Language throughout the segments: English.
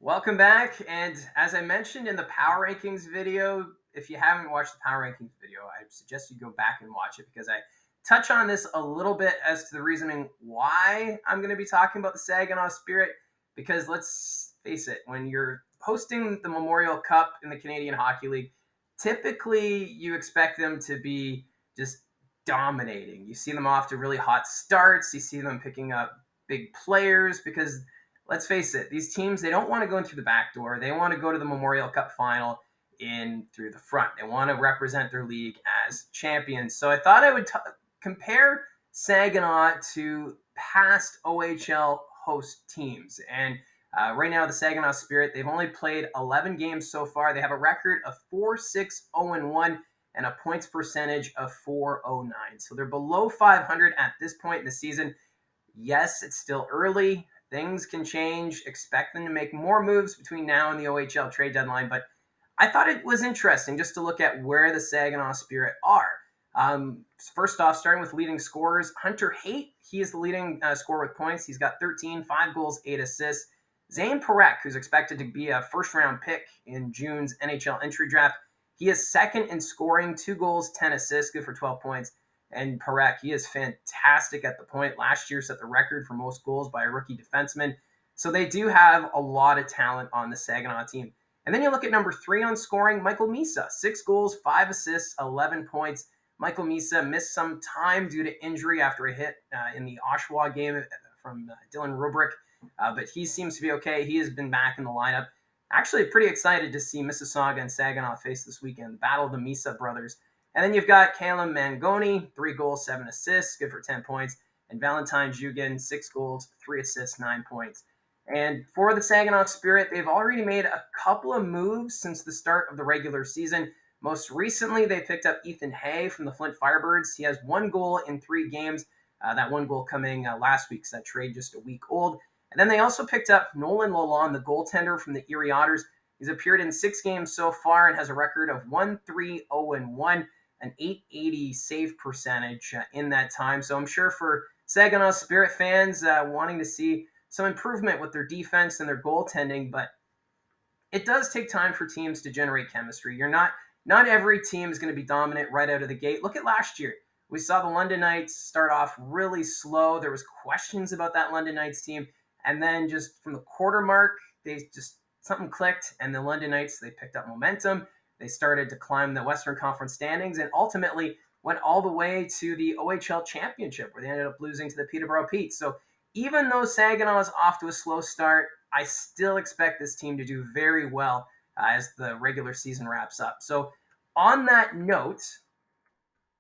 Welcome back. And as I mentioned in the Power Rankings video, if you haven't watched the Power Rankings video, I suggest you go back and watch it because I touch on this a little bit as to the reasoning why I'm going to be talking about the Saginaw Spirit. Because let's face it, when you're hosting the Memorial Cup in the Canadian Hockey League, typically you expect them to be just dominating. You see them off to really hot starts, you see them picking up big players because let's face it, these teams, they don't want to go in through the back door. They want to go to the Memorial Cup final in through the front. They want to represent their league as champions. So I thought I would compare Saginaw to past OHL host teams. And right now, the Saginaw Spirit, they've only played 11 games so far. They have a record of 4-6-0-1 and a points percentage of 409. So they're below 500 at this point in the season. Yes, it's still early. Things can change. Expect them to make more moves between now and the OHL trade deadline. But I thought it was interesting just to look at where the Saginaw Spirit are. First off, starting with leading scorers, Hunter Haight, he is the leading scorer with points. He's got 13, 5 goals, 8 assists. Zane Parekh, who's expected to be a first-round pick in June's NHL entry draft, he is second in scoring, 2 goals, 10 assists, good for 12 points. And Parekh, he is fantastic at the point. Last year set the record for most goals by a rookie defenseman. So they do have a lot of talent on the Saginaw team. And then you look at number 3 on scoring, Michael Misa, 6 goals, 5 assists, 11 points. Michael Misa missed some time due to injury after a hit in the Oshawa game from Dylan Rubrick, but he seems to be okay. He has been back in the lineup. Actually, pretty excited to see Mississauga and Saginaw face this weekend, battle of the Misa brothers. And then you've got Calum Mangoni, 3 goals, 7 assists, good for 10 points. And Valentine Jugan, 6 goals, 3 assists, 9 points. And for the Saginaw Spirit, they've already made a couple of moves since the start of the regular season. Most recently, they picked up Ethan Hay from the Flint Firebirds. He has 1 goal in 3 games. That 1 goal coming last week, so that trade just a week old. And then they also picked up Nolan Lalonde, the goaltender from the Erie Otters. He's appeared in 6 games so far and has a record of 1-3-0-1, an 880 save percentage in that time. So I'm sure for Saginaw Spirit fans wanting to see some improvement with their defense and their goaltending, but it does take time for teams to generate chemistry. Not every team is going to be dominant right out of the gate. Look at last year. We saw the London Knights start off really slow. There was questions about that London Knights team, and then just from the quarter mark, they just something clicked, and the London Knights, they picked up momentum. They started to climb the Western Conference standings and ultimately went all the way to the OHL Championship, where they ended up losing to the Peterborough Petes. So even though Saginaw is off to a slow start, I still expect this team to do very well as the regular season wraps up. So on that note,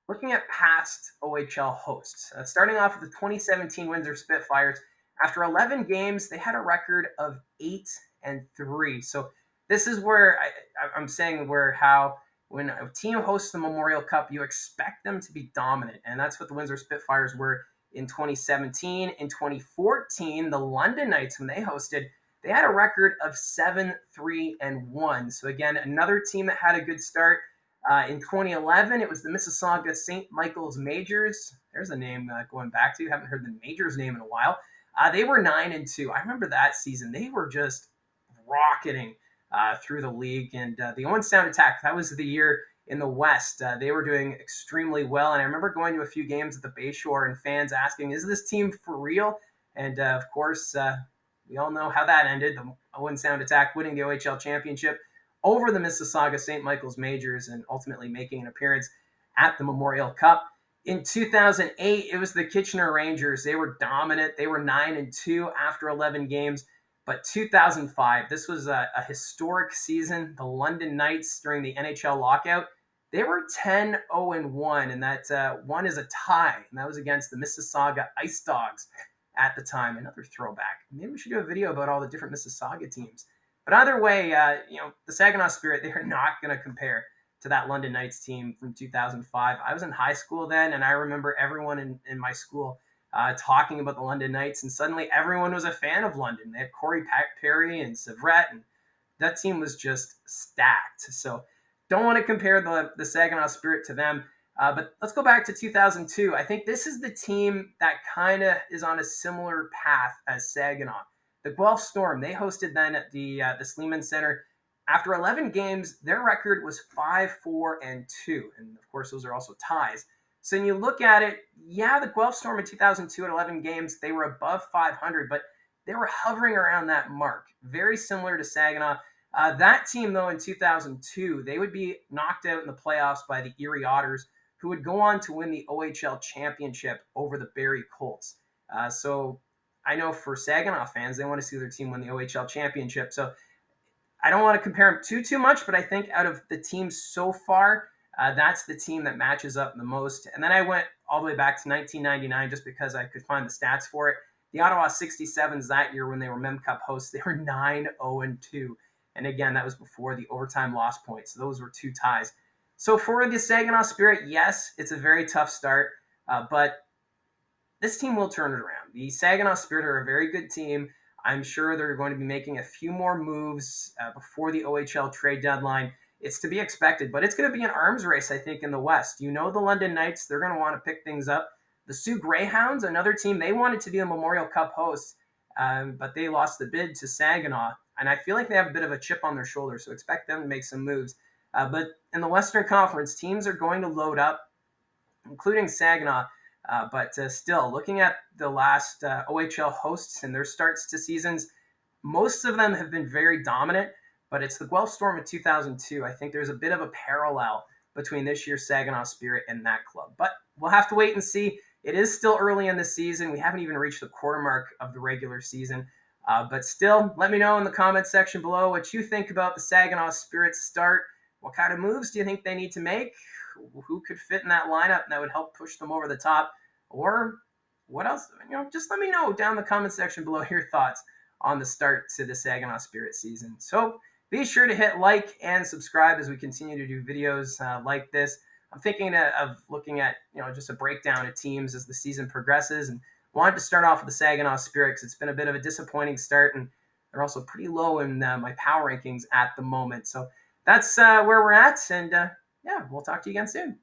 looking at past OHL hosts, starting off with the 2017 Windsor Spitfires, after 11 games, they had a record of 8-3. So this is where I'm saying where how when a team hosts the Memorial Cup, you expect them to be dominant, and that's what the Windsor Spitfires were in 2017. In 2014, the London Knights, when they hosted, they had a record of 7-3-1. So again, another team that had a good start. In 2011, it was the Mississauga St. Michael's Majors. There's a name going back to. Haven't heard the Majors name in a while. They were 9-2. I remember that season. They were just rocketing through the league. And the Owen Sound Attack, that was the year in the West. They were doing extremely well. And I remember going to a few games at the Bayshore and fans asking, is this team for real? And of course, we all know how that ended. The Owen Sound Attack winning the OHL Championship over the Mississauga St. Michael's Majors and ultimately making an appearance at the Memorial Cup. In 2008, it was the Kitchener Rangers. They were dominant. They were 9-2 after 11 games. But 2005, this was a historic season. The London Knights during the NHL lockout, they were 10-0-1, and that one is a tie, and that was against the Mississauga Ice Dogs at the time. Another throwback. Maybe we should do a video about all the different Mississauga teams. But either way, the Saginaw Spirit, they are not going to compare to that London Knights team from 2005. I was in high school then, and I remember everyone in my school talking about the London Knights, and suddenly everyone was a fan of London. They had Corey Perry and Severette, and that team was just stacked. So don't want to compare the Saginaw Spirit to them. But let's go back to 2002. I think this is the team that kind of is on a similar path as Saginaw. The Guelph Storm, they hosted then at the Sleeman Center. After 11 games, their record was 5-4-2, and of course those are also ties. So when you look at it, yeah, the Guelph Storm in 2002 at 11 games, they were above 500, but they were hovering around that mark, very similar to Saginaw. That team, though, in 2002, they would be knocked out in the playoffs by the Erie Otters, who would go on to win the OHL championship over the Barrie Colts. So I know for Saginaw fans, they want to see their team win the OHL championship. So I don't want to compare them too much, but I think out of the teams so far, that's the team that matches up the most. And then I went all the way back to 1999 just because I could find the stats for it. The Ottawa 67s that year when they were Mem Cup hosts, they were 9-0-2. And again, that was before the overtime loss points. So those were two ties. So for the Saginaw Spirit, yes, it's a very tough start, but this team will turn it around. The Saginaw Spirit are a very good team. I'm sure they're going to be making a few more moves before the OHL trade deadline. It's to be expected, but it's going to be an arms race, I think, in the West. You know, the London Knights, they're going to want to pick things up. The Sioux Greyhounds, another team, they wanted to be a Memorial Cup host, but they lost the bid to Saginaw. And I feel like they have a bit of a chip on their shoulder, so expect them to make some moves. But in the Western Conference, teams are going to load up, including Saginaw. But still, looking at the last OHL hosts and their starts to seasons, most of them have been very dominant, but it's the Guelph Storm of 2002. I think there's a bit of a parallel between this year's Saginaw Spirit and that club. But we'll have to wait and see. It is still early in the season. We haven't even reached the quarter mark of the regular season. But still, let me know in the comments section below what you think about the Saginaw Spirit start. What kind of moves do you think they need to make? Who could fit in that lineup that would help push them over the top? Or what else? Just let me know down in the comment section below your thoughts on the start to the Saginaw Spirit season. So be sure to hit like and subscribe as we continue to do videos like this. I'm thinking of looking at just a breakdown of teams as the season progresses, and wanted to start off with the Saginaw Spirit because it's been a bit of a disappointing start, and they're also pretty low in my power rankings at the moment. So that's where we're at, and yeah, we'll talk to you again soon.